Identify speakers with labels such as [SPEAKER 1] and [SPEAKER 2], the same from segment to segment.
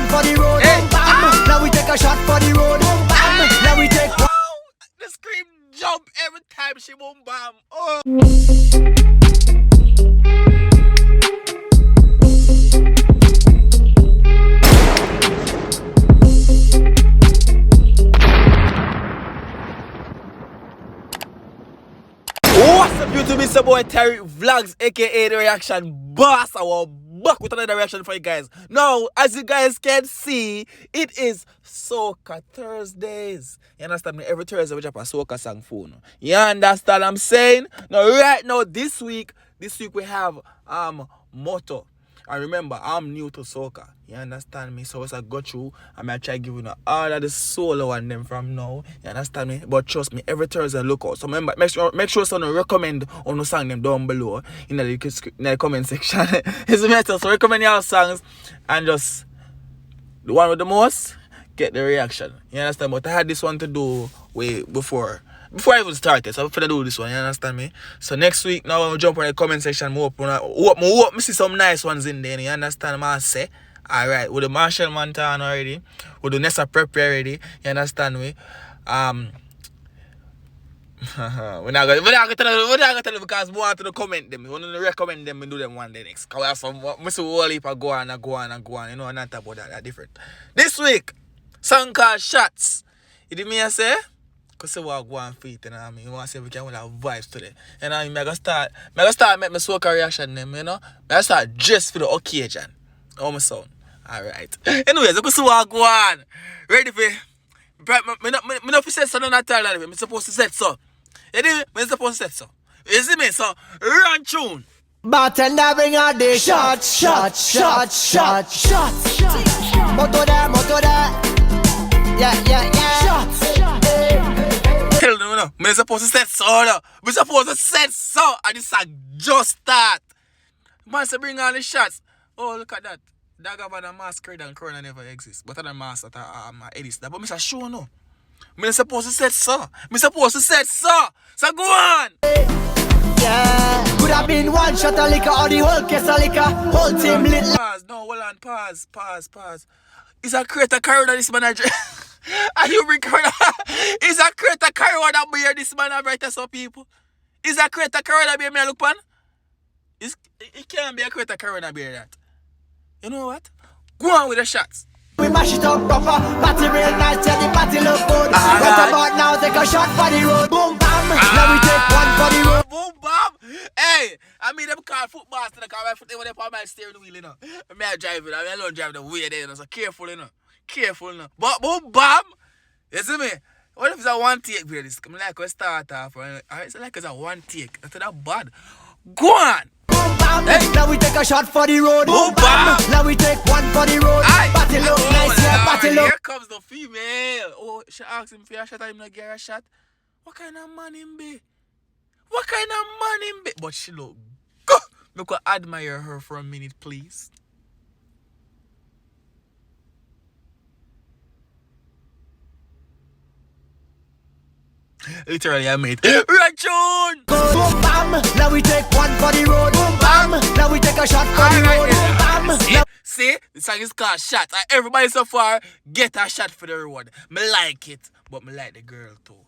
[SPEAKER 1] one for the road. Boom, bam. Now we take a shot for the road. Boom, bam. Now we take one.
[SPEAKER 2] The scream jump every time she boom bam. Oh. What's up YouTube, it's your boy Tyrekevlogs aka The Reaction Boss. I will back with another reaction for you guys. Now, as you guys can see, it is Soca Thursdays. You understand me? Every Thursday we drop a Soca song phone. You understand what I'm saying? Now right now this week we have motto. And remember, I'm new to Soca. You understand me? So as I go through, I'm going to try giving you all of the solo one them from now. You understand me? But trust me, every Thursday look out. So remember, make sure someone recommend on the song them down below in the comment section. It's better. So recommend your songs and just the one with the most, get the reaction. You understand? But I had this one to do way before I even started, so I'm gonna do this one, you understand me? So next week, now when we jump on the comment section, hope me see some nice ones in there, you understand what I say? Alright, with the Marshall Montana already, with the Nessa Prep already, you understand me? We're not gonna tell you because we want to comment them. We want to recommend them and do them one day next. Because we have some, we see whole heap of go on, you know, not about that different. This week, song called Shots. You did me I say? Because we go on feet, and I mean, you want to say we can have vibes today. You know, I'm going to start make my Soca reaction them, you know. I start just for the occasion. How my sound. Alright. Anyways, let's see what go on. Ready for me not say so, not tell that. I'm supposed to say so. You know, I'm supposed to say so. You see me? So, run tune.
[SPEAKER 1] Bartender bring out the shots. Moto there. Yeah. Shots.
[SPEAKER 2] Tell them, no. I'm supposed to say so, no. I'm supposed to say so. And this is just start. Man say bring on the shots. Oh, look at that. Dagabana masquerade and corona never exist. But other masks that are my edits. But I'm sure no. I'm supposed to say so. So go on.
[SPEAKER 1] Yeah. Could have been one shot of liquor or the whole case of liquor. Whole team lit.
[SPEAKER 2] Pause. No, hold on. Pause. Is a creator carrier this manager? Are you recording? Is a creator carrier that bear this man and write some people? Is a creator carrier that bear me look pan? It can't be a creator carrier that bear that. You know what? Go on with the shots.
[SPEAKER 1] We mash it up proper. Party real nice, yeah, the party look good. What about now? Take a shot for the road. Boom bam. Now we take one for the road.
[SPEAKER 2] Boom bam. Hey, I mean them call football to the car. My foot they put my steering wheel, you know. I'm driving. I'm alone driving the way there, you know. So careful, you know. But boom bam. You see me? What if it's a one take for this? I'm like we start off. It's like it's a one take. That's not bad. Go on.
[SPEAKER 1] Boom bam.
[SPEAKER 2] Hey.
[SPEAKER 1] Now we take a shot for the road.
[SPEAKER 2] Boom bam.
[SPEAKER 1] Now we take one for the road. Party look nice, yeah, party look.
[SPEAKER 2] Here comes the female. Oh, she asked him for a shot. I'm not get a shot. What kind of man him be? But she look good. We could admire her for a minute, please. Literally, I made Rachun!
[SPEAKER 1] Boom bam, now we take one for the road. Boom bam, now we take a shot for the road. Boom bam.
[SPEAKER 2] See, the song is called Shots. Everybody so far get a shot for the road. Me like it, but me like the girl too.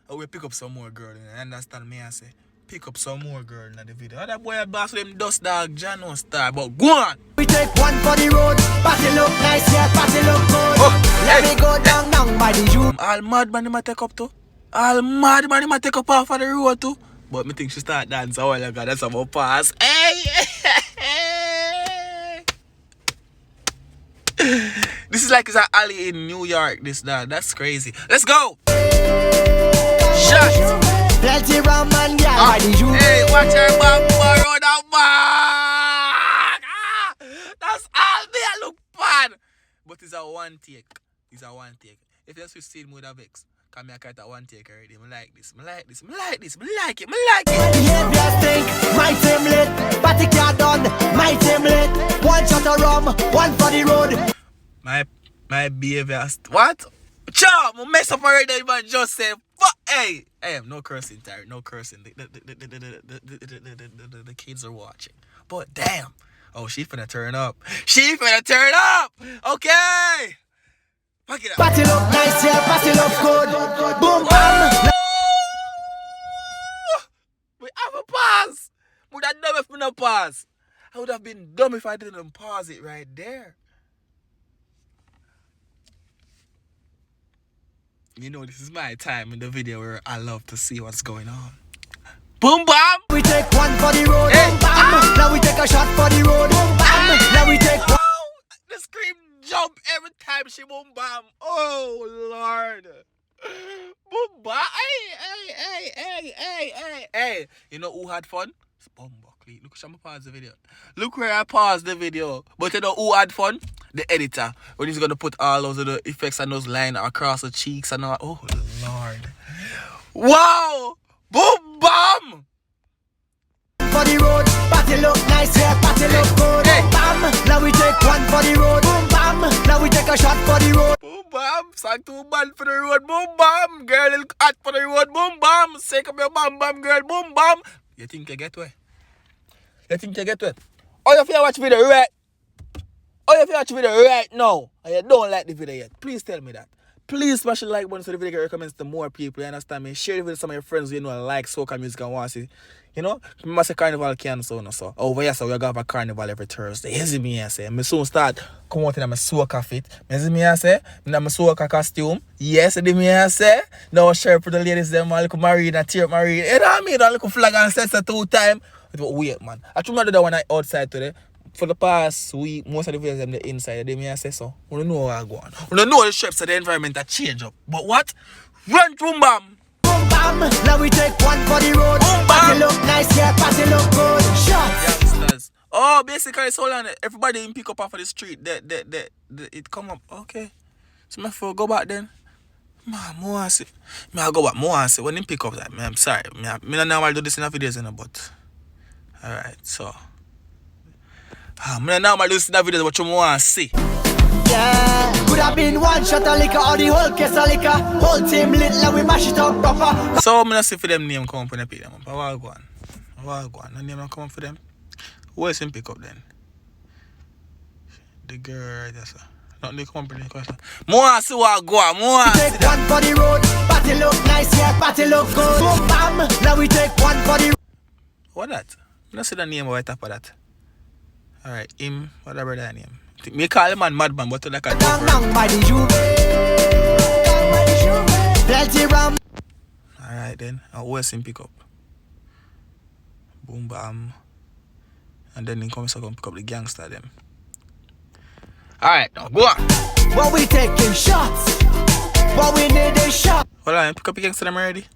[SPEAKER 2] I will pick up some more girl. You understand me? I say pick up some more girl in the video. That boy boss them dust dog Jano star, but go on.
[SPEAKER 1] We take one for the road. Party look nice, yeah, party look good.
[SPEAKER 2] Oh,
[SPEAKER 1] Let me go down by the Jew.
[SPEAKER 2] All mad man might take up too. All mad man might take up off of the road too. But me think she start dance a while ago. That's about pass. Hey! This is like it's an alley in New York. That's crazy. Let's go. Shot.
[SPEAKER 1] Plenty rum and gal by the Jew.
[SPEAKER 2] Hey, watch her bumper road out back. That's all me. I look fun. But it's a one take. If you switch scene mode of Vex, come here, I one take already. I like this. I like it.
[SPEAKER 1] Behavior stink, my team lit. Party car done, my team lit. One shot of rum, one for the road.
[SPEAKER 2] My behavior. What? Chow, I mess up already, man. Just say, fuck. Hey, no cursing, Tyre. No cursing. The kids are watching. But damn, Oh, she finna turn up. She finna turn up. Okay. Fuck it up.
[SPEAKER 1] Party look nice, yeah, party look good. Boom, bam.
[SPEAKER 2] We have a pause. Would have dumb if we no pause. I would have been dumb if I didn't pause it right there. You know, this is my time in the video where I love to see what's going on. Boom, bam.
[SPEAKER 1] We take one for the road.
[SPEAKER 2] Hey.
[SPEAKER 1] Boom, bam. Now we take a shot for the road. Boom, bam. Now we take one.
[SPEAKER 2] The scream jump every time she boom bam. Oh Lord. Boom bam. Hey. You know who had fun? It's Bumbleclee. Look, I'm gonna pause the video. Look where I paused the video. But you know who had fun? The editor. When he's gonna put all those other effects and those lines across the cheeks and all. Oh Lord. Wow! Boom bam!
[SPEAKER 1] For the road, party look nice, yeah, party look good.
[SPEAKER 2] Hey.
[SPEAKER 1] Boom, bam. Now we take one for the road. Boom, bam. Now we take a shot for the road.
[SPEAKER 2] Boom bam, sang 2 man for the road, boom bam, girl look hot for the road, boom bam, shake up your bam bam girl, boom bam. You think you get wet? You think you get wet? Oh, if you watch video right? Oh, if you watch video right now and you don't like the video yet, please tell me that. Please smash the like button so the video recommends to more people, you understand me? Share it with some of your friends who you know like soca music and want to see. You know, remember say carnival can so no so. Over here so we have a carnival every Thursday. You see me I say. I soon start come out in my soca fit. You see me I say. In my soca costume. Yes, you see me I say. Now share for the ladies them a little marine and tear marine. You know what I mean? A little flag and set 2 times. But wait man. I remember that one I outside today. For the past week, most of the videos them the inside. They me I say so. We don't know how I go on. We don't know the shapes of the environment that change up. But what? Run boom bam.
[SPEAKER 1] Boom, bam. Now we take one for the road.
[SPEAKER 2] Boom, bam.
[SPEAKER 1] Party look nice, yeah, party look good. Shots.
[SPEAKER 2] Youngsters. Oh, basically, so long. Everybody in pick up off of the street. It come up. Okay. So my for go back then. Man, more I see. Me I go back more I see. When they pick up that, man, I'm sorry. Me not normally do this in a videos, you know, but alright, so. Me not normally do this in a videos, but you more I see.
[SPEAKER 1] Yeah, could have been one shot of liquor or the whole case of liquor. Whole team lit, like we mash it up proper.
[SPEAKER 2] So I'm not see for them name come up when I pick them up. I go on. No name don't come up for them. Who else in pick up then? The girl right there, sir. Not the company question. More I see what go on. More I
[SPEAKER 1] Take
[SPEAKER 2] see
[SPEAKER 1] one for the road. Party look nice, yeah, party look good. Boom, bam. Now we take one for the.
[SPEAKER 2] What that? I don't see the name right top of that. Alright, him, whatever that name. Me call him man madman, but like a
[SPEAKER 1] Down, down by the Juve. Down by the Juve. Plenty rum.
[SPEAKER 2] Alright then, and who else him pick up? Boom bam. And then he comes to come pick up the gangster them. Alright, now go on.
[SPEAKER 1] But we taking shots. But we need a shot.
[SPEAKER 2] Hold on, pick up the gangster them already.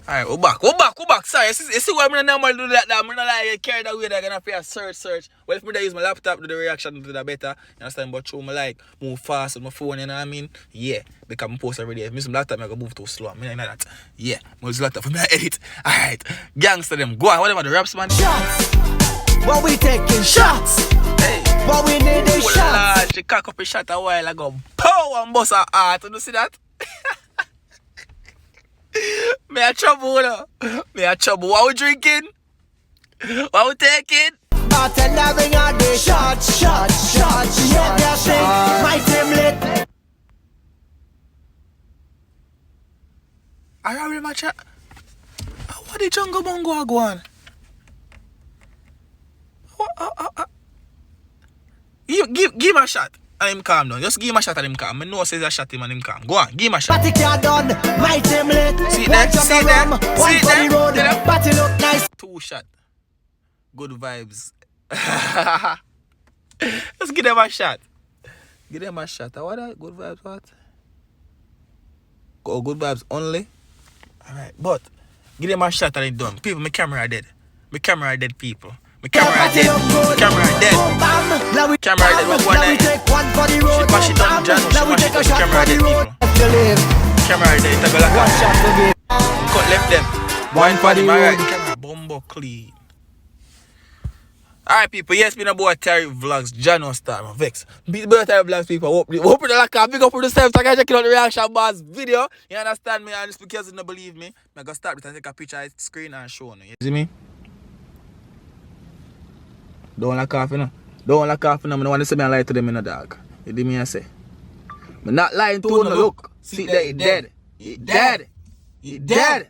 [SPEAKER 2] Alright, we're back. Sorry, you see why I don't normally do that? I'm not like carry that way that I'm gonna have to search. Well, if I use my laptop, do the reaction to that better. You understand? But through my like move fast with my phone, you know what I mean? Yeah, because I post every day. If I use my laptop, I go move too slow. I mean, like that. Yeah, I use my laptop for me to edit. Alright, gangster them. Go on, whatever the raps, man.
[SPEAKER 1] Shots. But we taking shots.
[SPEAKER 2] Hey.
[SPEAKER 1] But we need a shot.
[SPEAKER 2] Lord, she cock up a shot a while ago. Pow! And bust her heart. You see that? Me a trouble, no? Me a trouble. What we drinking? What we taking?
[SPEAKER 1] Bartender bring out the shots. Yeah, they're saying my team lit.
[SPEAKER 2] I already my chat. What the jungle bongo go on? Give him a shot and him calm down. Just give him a shot and him calm. I know says a shot him and him calm. Go on, give him a shot.
[SPEAKER 1] Party car done, my team lit.
[SPEAKER 2] See
[SPEAKER 1] One
[SPEAKER 2] that?
[SPEAKER 1] jug
[SPEAKER 2] See
[SPEAKER 1] of
[SPEAKER 2] that?
[SPEAKER 1] rum,
[SPEAKER 2] See
[SPEAKER 1] one for
[SPEAKER 2] that?
[SPEAKER 1] the road.
[SPEAKER 2] See that?
[SPEAKER 1] Party look nice.
[SPEAKER 2] 2 shot. Good vibes. Just give them a shot. Give them a shot. What that? Good vibes what? Oh, good vibes only? Alright, but give them a shot and it's done. People, my camera dead. My camera dead, people. My camera dead. My camera dead.
[SPEAKER 1] Now we
[SPEAKER 2] Camera dead. What one
[SPEAKER 1] now we
[SPEAKER 2] night?
[SPEAKER 1] take one for the road.
[SPEAKER 2] She mash it down, John. She
[SPEAKER 1] Now we
[SPEAKER 2] mash
[SPEAKER 1] take
[SPEAKER 2] it
[SPEAKER 1] a
[SPEAKER 2] down.
[SPEAKER 1] shot
[SPEAKER 2] Camera
[SPEAKER 1] for the
[SPEAKER 2] dead,
[SPEAKER 1] road.
[SPEAKER 2] people.
[SPEAKER 1] To live.
[SPEAKER 2] Camera dead. It's a go like
[SPEAKER 1] One shot to give.
[SPEAKER 2] cut left them.
[SPEAKER 1] One for the
[SPEAKER 2] Alright,
[SPEAKER 1] road.
[SPEAKER 2] camera bumbo clean. Alright, people. Yes, been about Tyrekevlogs. Jano Star. I'm vex. Beat the Tyrekevlogs, people. Hope you like a big up for the self. So I can check out the reaction boss video. You understand me? And just because you don't believe me, I'm gonna start with and take a picture of the screen and show you. You see me? Don't like off, you know. Don't like off, you know. I don't want to say me lie to them, you know, dog. You did me I say. I'm not lying to you, no, look. See that, he dead. He dead. He dead.